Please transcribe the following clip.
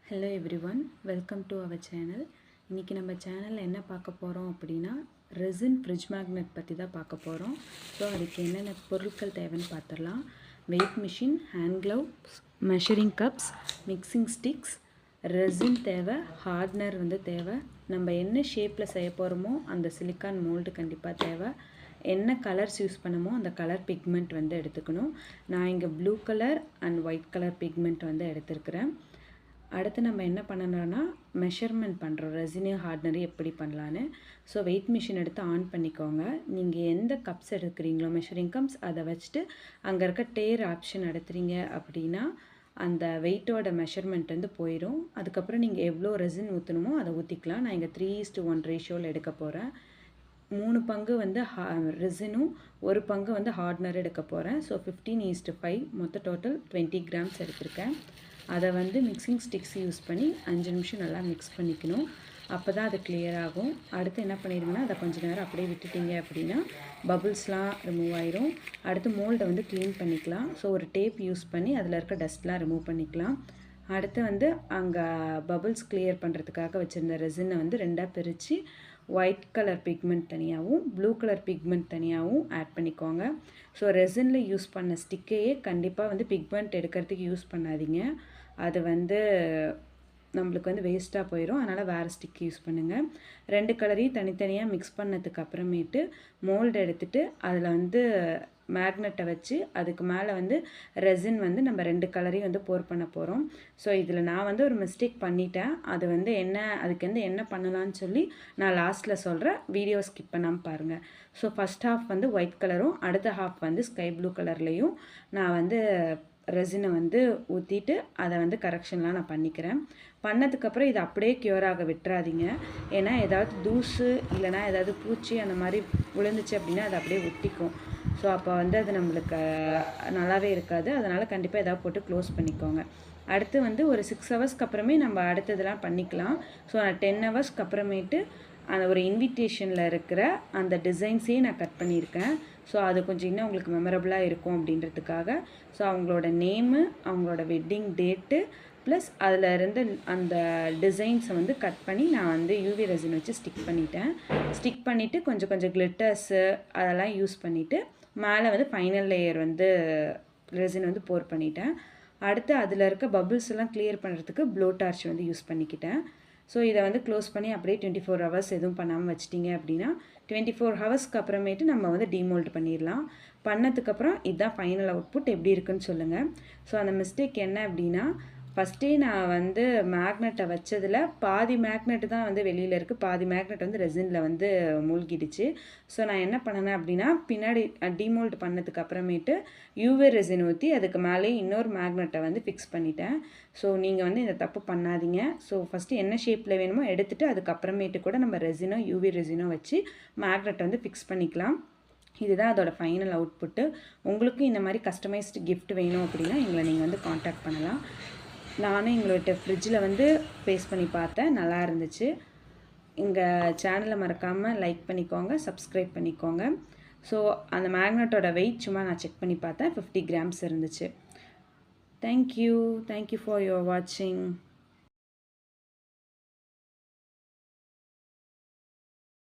Hello everyone, welcome to our channel. இன்னைக்கு நம்ம சேனல்ல என்ன பார்க்க போறோம் அப்படினா resin fridge magnet பத்தி தான் பார்க்க போறோம். சோ அதுக்கு என்னென்ன பொருட்கள் தேவைன்னு பார்த்தறலாம். weight machine, hand gloves, measuring cups, mixing sticks, resin தேவை, hardener வந்து தேவை. நம்ம என்ன ஷேப்ல செய்ய போறோமோ அந்த silicone mold கண்டிப்பா தேவை. என்ன கலர்ஸ் யூஸ் பண்ணமோ அந்த கலர் பிக்மெண்ட் வந்து எடுத்துக்கணும். நான் இங்க blue colour and white colour pigment வந்து எடுத்துக்கிறேன். அடுத்து நம்ம என்ன பண்ணணும்னா மெஷர்மென்ட் பண்றோம் ரெசின் ஹார்ட்னர் எப்படி பண்ணலாம்னு. சோ வெயிட் மிஷின் எடுத்து ஆன் பண்ணிக்கோங்க. நீங்க எந்த கப்ஸ் எடுக்கறீங்களோ மெஷரிங் கப்ஸ் அத வச்சிட்டு அங்க இருக்க டேர் ஆப்ஷன் எடுத்துறீங்க அப்படினா அந்த வெயிட்டோட மெஷர்மென்ட் வந்து போயிடும். அதுக்கு அப்புறம் நீங்க எவ்வளவு ரெசின் ஊத்தணுமோ அத ஊத்திக்கலாம். நான் இங்க 3:1 ரேஷியோல எடுக்க போறேன். 3 பங்கு வந்து ரெசினும் 1 பங்கு வந்து ஹார்ட்னர் எடுக்க போறேன். சோ 15:5 மொத்த டோட்டல் 20 கிராம்ஸ் எடுத்துர்க்கேன். அத வந்து மிக்சிங் ஸ்டிக்ஸ் யூஸ் பண்ணி 5 நிமிஷம் நல்லா மிக்ஸ் பண்ணிக்கணும். அப்பதான் அது கிளியர் ஆகும். அடுத்து என்ன பண்ணிடுங்கன்னா அத கொஞ்ச நேரம் அப்படியே விட்டுட்டீங்க அப்படினா பபிள்ஸ்லாம் ரிமூவ் ஆயிரும். அடுத்து மோல்ட வந்து க்ளீன் பண்ணிக்கலாம். சோ ஒரு டேப் யூஸ் பண்ணி அதுல இருக்க டஸ்ட்லாம் ரிமூவ் பண்ணிக்கலாம். அடுத்து வந்து அங்க பபிள்ஸ் கிளியர் பண்றதுக்காக வச்சிருந்த ரெசினை வந்து ரெண்டா பிரிச்சு ஒயிட் கலர் பிக்மெண்ட் தனியாவும் ப்ளூ கலர் பிக்மெண்ட் தனியாவும் ஆட் பண்ணிக்கோங்க. சோ ரெசின்ல யூஸ் பண்ண ஸ்டிக்கையே கண்டிப்பா வந்து பிக்மெண்ட் எடுக்கிறதுக்கு யூஸ் பண்ணாதீங்க. அது வந்து நமக்கு வந்து வேஸ்டா போயிடும். அதனால வேற ஸ்டிக் யூஸ் பண்ணுங்க. ரெண்டு கலரையும் தனித்தனியா மிக்ஸ் பண்ணதுக்கு அப்புறமேட்டு மோல்ட் எடுத்துட்டு அதுல வந்து மேக்னெட்டை வச்சு அதுக்கு மேல வந்து ரெசின் வந்து நம்ம ரெண்டு கலரையும் வந்து போர் பண்ண போறோம். சோ இதுல நான் வந்து ஒரு மிஸ்டேக் பண்ணிட்டேன். அது வந்து அதுக்கு வந்து என்ன பண்ணலாம்னு சொல்லி நான் லாஸ்ட்ல சொல்றேன். வீடியோ ஸ்கிப் பண்ணாம பாருங்க. சோ ஃபர்ஸ்ட் ஹாஃப் வந்து ஒயிட் கலரும் அடுத்த ஹாஃப் வந்து ஸ்கை ப்ளூ கலர்லயும் நான் வந்து ரெசினை வந்து ஊத்திட்டு அத வந்து கரெக்ஷன்லாம் நான் பண்ணிக்கிறேன். பண்ணதுக்கு அப்புறம் இது அப்படியே கியூர் ஆக விட்டுறாதீங்க. ஏன்னா ஏதாவது தூசு இல்லனா ஏதாவது பூச்சி அந்த மாதிரி விழுந்துச்சு அப்படினா அது அப்படியே ஒட்டிக்கும். சோ அப்ப வந்து அது நமக்கு நல்லாவே இருக்காது. அதனால கண்டிப்பா ஏதாவது போட்டு க்ளோஸ் பண்ணிக்கோங்க. அடுத்து வந்து ஒரு 6 ஹவர்ஸ்க்கு அப்புறமே நம்ம அடுத்ததெல்லாம் பண்ணிக்கலாம். சோ நான் 10 ஹவர்ஸ்க்கு அப்புறமேட்டு அந்த ஒரு இன்விடேஷன்ல இருக்கிற அந்த டிசைன்ஸே நான் கட் பண்ணியிருக்கேன். சோ அது கொஞ்சம் இன்னும் உங்களுக்கு மெமரபிளா இருக்கும் அப்படின்றதுக்காக சோ அவங்களோட நேம், அவங்களோட வெட்டிங் டேட் பிளஸ் அதுல இருந்து அந்த டிசைன்ஸ் வந்து கட் பண்ணி நான் வந்து யுவி ரெசின் வச்சு ஸ்டிக் பண்ணிட்டேன். ஸ்டிக் பண்ணிட்டு கொஞ்சம் கிளிட்டர்ஸ் அதெல்லாம் யூஸ் பண்ணிட்டு மேல வந்து ஃபைனல் லேயர் வந்து ரெசின் வந்து போர் பண்ணிட்டேன். அடுத்து அதுல இருக்க பபிள்ஸ் எல்லாம் கிளியர் பண்றதுக்கு ப்ளோ டார்ச் வந்து யூஸ் பண்ணிக்கிட்டேன். சோ இத வந்து க்ளோஸ் பண்ணி அப்படியே 24 ஹவர்ஸ் எதுவும் பண்ணாம வச்சிட்டீங்க அப்படினா 24 ஹவர்ஸ்க்கு அப்புறமேட்டு நம்ம வந்து டிமோல்ட் பண்ணிரலாம். பண்ணதுக்கு அப்புறம் இதான் ஃபைனல் அவுட்புட் எப்படி இருக்குன்னு சொல்லுங்க. சோ அந்த மிஸ்டேக் என்ன அப்படினா ஃபர்ஸ்டே நான் வந்து மேக்னெட்டை வச்சதுல பாதி மேக்னெட் தான் வந்து வெளியில இருக்கு. பாதி மேக்னெட் வந்து ரெசின்ல வந்து மூழ்கிடுச்சு. சோ நான் என்ன பண்ணேன் அப்படினா பின்னாடி டிமோல்ட் பண்ணதுக்கு அப்புறமேட்டு யுவி ரெசின் ஊத்தி அதுக்கு மேலே இன்னொரு மேக்னெட்டை வந்து ஃபிக்ஸ் பண்ணிட்டேன். சோ நீங்க வந்து இந்த தப்பு பண்ணாதீங்க. சோ ஃபர்ஸ்ட் என்ன ஷேப்ல வேணுமோ எடுத்துட்டு அதுக்கு அப்புறமேட்டு கூட நம்ம ரெசினோ யுவி ரெசினோ வச்சு மேக்னெட் வந்து ஃபிக்ஸ் பண்ணிக்கலாம். இதுதான் அதோட ஃபைனல் அவுட்புட். உங்களுக்கு இந்த மாதிரி கஸ்டமைஸ்டு gift வேணும் அப்படினா எங்களை நீங்க வந்து கான்டாக்ட் பண்ணலாம். நானே எங்களோட ஃப்ரிட்ஜ்ல வந்து பேஸ்ட் பண்ணி பார்த்தேன். நல்லா இருந்துச்சு. எங்க சேனலை மறக்காம லைக் பண்ணிக்கோங்க, சப்ஸ்கிரைப் பண்ணிக்கோங்க. சோ அந்த மேக்னெட்டோட வெயிட் சும்மா நான் செக் பண்ணி பார்த்தேன். 50 கிராம்ஸ் இருந்துச்சு. Thank you for your watching.